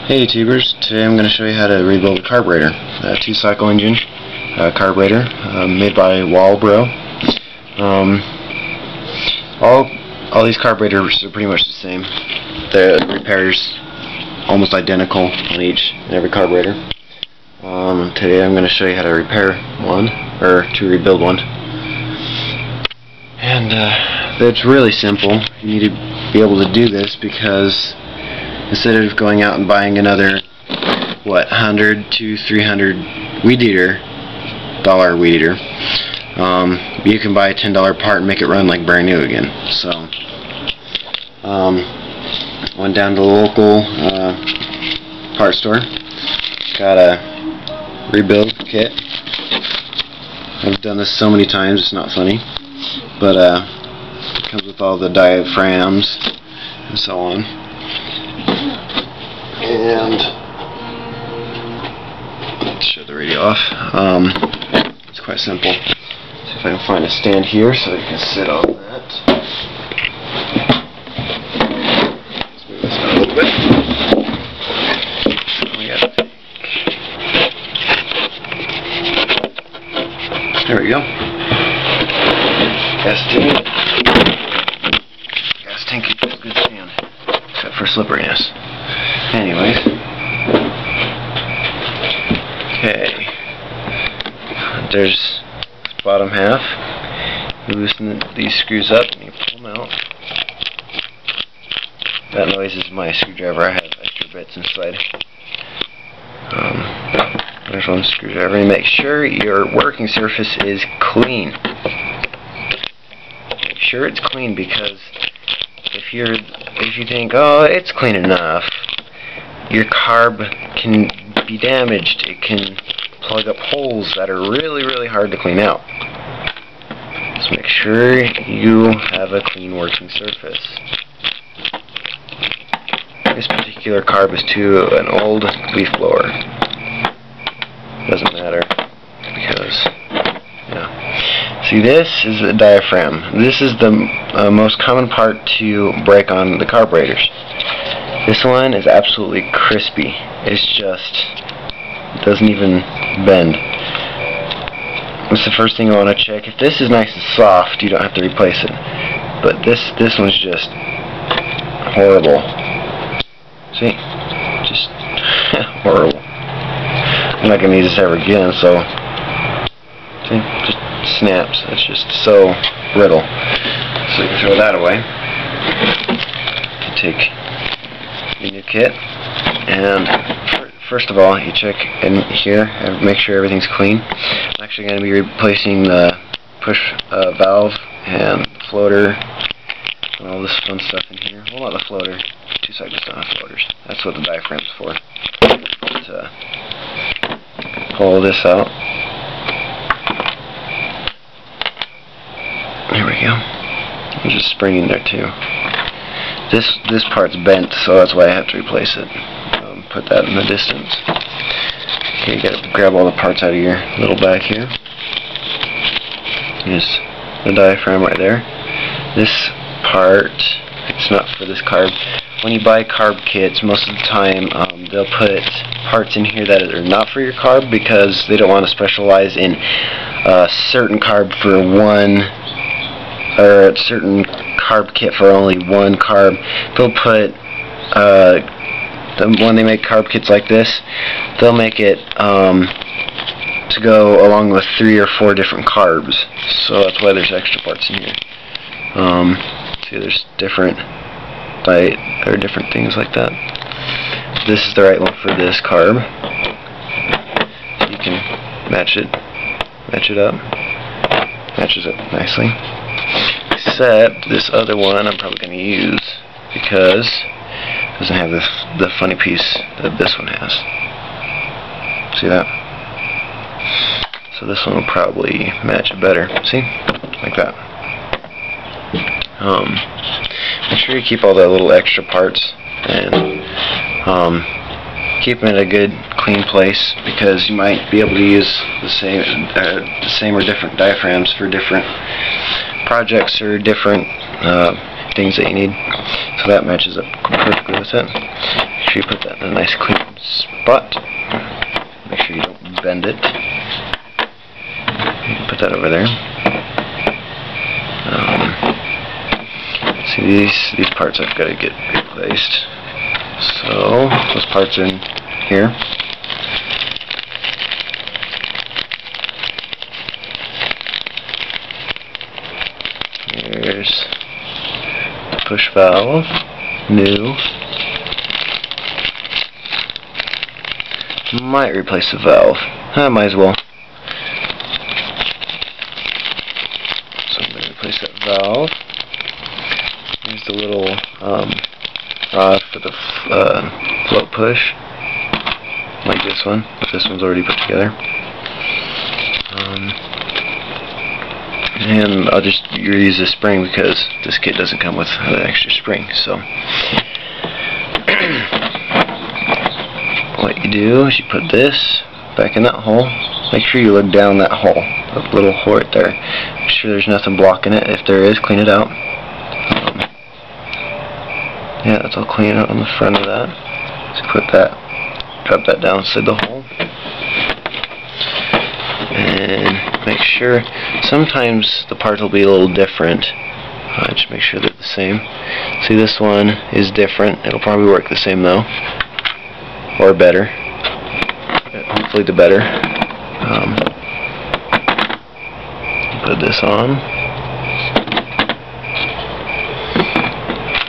Hey YouTubers, today I'm going to show you how to rebuild a carburetor, a 2-cycle engine carburetor made by Walbro. All these carburetors are pretty much the same. The repair's almost identical on each and every carburetor. Today I'm going to show you how to repair one, or to rebuild one. And it's really simple. You need to be able to do this because instead of going out and buying another, $100 to $300 weed eater, you can buy a $10 part and make it run like brand new again. So, went down to the local part store, got a rebuild kit. I've done this so many times, it's not funny, but it comes with all the diaphragms and so on. And let's shut the radio off. It's quite simple. See if I can find a stand here so you can sit on that. Let's move this down a little bit. There we go. Gas tank is a good stand, except for slipperiness. Anyways, okay, there's the bottom half. You loosen these screws up and you pull them out. That noise is my screwdriver. I have extra bits inside. There's one screwdriver. And make sure your working surface is clean. Make sure it's clean, because if you think, oh, it's clean enough, your carb can be damaged. It can plug up holes that are really, really hard to clean out. So make sure you have a clean working surface. This particular carb is to an old leaf blower. Doesn't matter, because, yeah. See, this is the diaphragm. This is the most common part to break on the carburetors. This one is absolutely crispy. It's just, it doesn't even bend. That's the first thing you want to check. If this is nice and soft, you don't have to replace it. But this one's just horrible. See? Just horrible. I'm not going to use this ever again, so see? Just snaps. It's just so brittle. So you can throw that away. You take your new kit, and first of all, you check in here and make sure everything's clean. I'm actually going to be replacing the push valve and floater and all this fun stuff in here. Well, not the floater. 2 cycles don't have floaters. That's what the diaphragm's for. To pull this out. There we go. There's a spring in there too. This part's bent, so that's why I have to replace it. Put that in the distance. Okay, you gotta grab all the parts out of your little bag here. Here's the diaphragm right there. This part, it's not for this carb. When you buy carb kits, most of the time they'll put parts in here that are not for your carb, because they don't want to specialize in a certain carb for one, or a certain carb kit for only one carb. They'll put when they make carb kits like this, they'll make it to go along with 3 or 4 different carbs. So that's why there's extra parts in here. See, there's different different things like that. This is the right one for this carb. So you can match it up. Matches up nicely. Except this other one I'm probably going to use because it doesn't have the funny piece that this one has. See that? So this one will probably match it better. See? Like that. Make sure you keep all the little extra parts and keep them in a good, clean place, because you might be able to use the same or different diaphragms for different projects or different things that you need. So that matches up perfectly with it. sure you put that in a nice clean spot. Make sure you don't bend it. Put that over there. See, these parts I've got to get replaced. So those parts are in here. Here's push valve, new. Might replace the valve. I might as well. So I'm going to replace that valve. Here's the little rod for the float push, like this one. This one's already put together. And I'll just reuse this spring because this kit doesn't come with an extra spring. So what you do is you put this back in that hole. Make sure you look down that hole, that little hole right there. Make sure there's nothing blocking it. If there is, clean it out. Yeah, that's all clean out on the front of that. Just put that, drop that down inside the hole. And make sure, sometimes the parts will be a little different. Just make sure they're the same. See, this one is different. It'll probably work the same though. Or better. Hopefully the better. Put this on.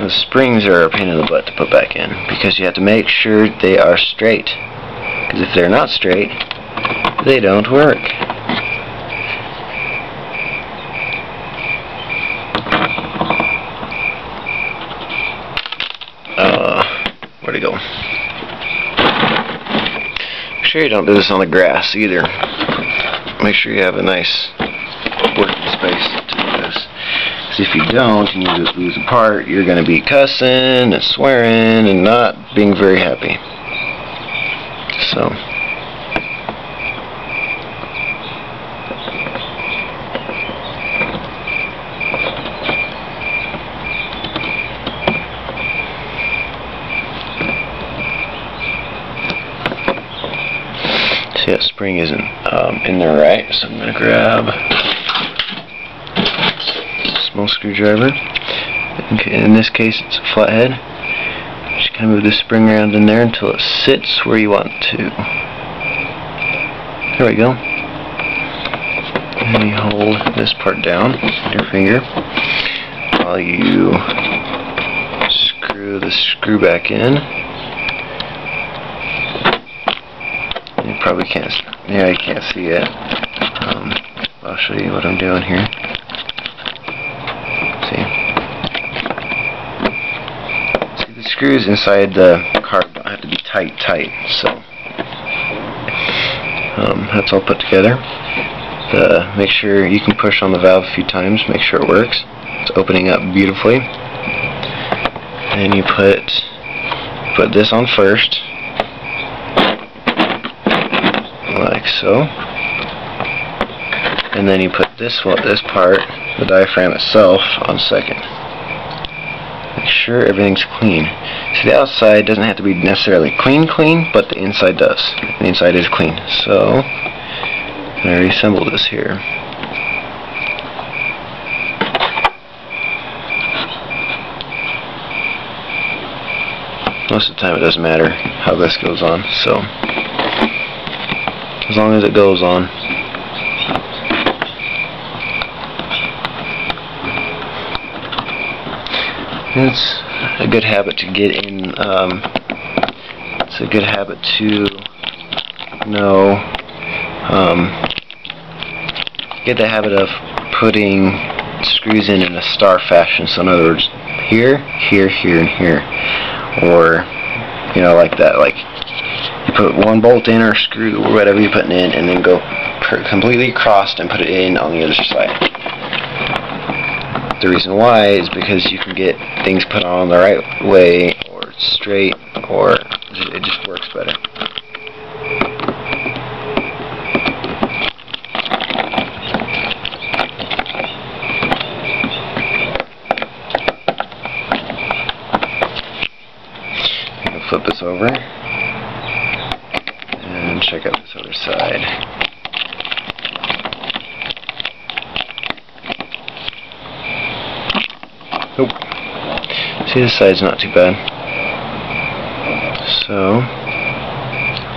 The springs are a pain in the butt to put back in because you have to make sure they are straight. Because if they're not straight, they don't work. Where'd it go? Make sure you don't do this on the grass either. Make sure you have a nice working space to do this. Because if you don't and you lose a part, you're going to be cussing and swearing and not being very happy. So see, that spring isn't in there right, so I'm going to grab a small screwdriver. In this case, it's a flathead. Just kind of move the spring around in there until it sits where you want it to. There we go. And you hold this part down with your finger while you screw the screw back in. You probably can't. Yeah, you can't see it. I'll show you what I'm doing here. See, the screws inside the carb don't have to be tight, so that's all put together. Make sure you can push on the valve a few times, make sure it works. It's opening up beautifully. And you put this on first, like so. And then you put this part, the diaphragm itself, on second. Make sure everything's clean. See, the outside doesn't have to be necessarily clean, but the inside does. The inside is clean. So I'm going to reassemble this here. Most of the time it doesn't matter how this goes on, so as long as it goes on. It's a good habit to get in. It's a good habit to know. Get the habit of putting screws in a star fashion. So in other words, here, here, here, and here, or like that. Like you put one bolt in or screw or whatever you're putting in, and then go completely across and put it in on the other side. The reason why is because you can get things put on the right way or straight, or it just works better. You can flip this over and check out this other side. Nope. See, this side's not too bad. So,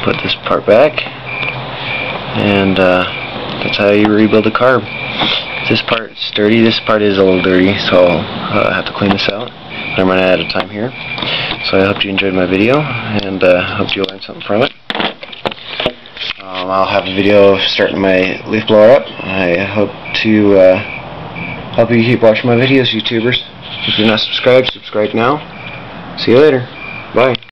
put this part back, and that's how you rebuild a carb. This part's dirty, this part is a little dirty, so I'll have to clean this out. I'm running out of time here. So I hope you enjoyed my video, and hope you learned something from it. I'll have a video starting my leaf blower up. I hope to help you keep watching my videos, YouTubers. If you're not subscribed, subscribe now. See you later. Bye.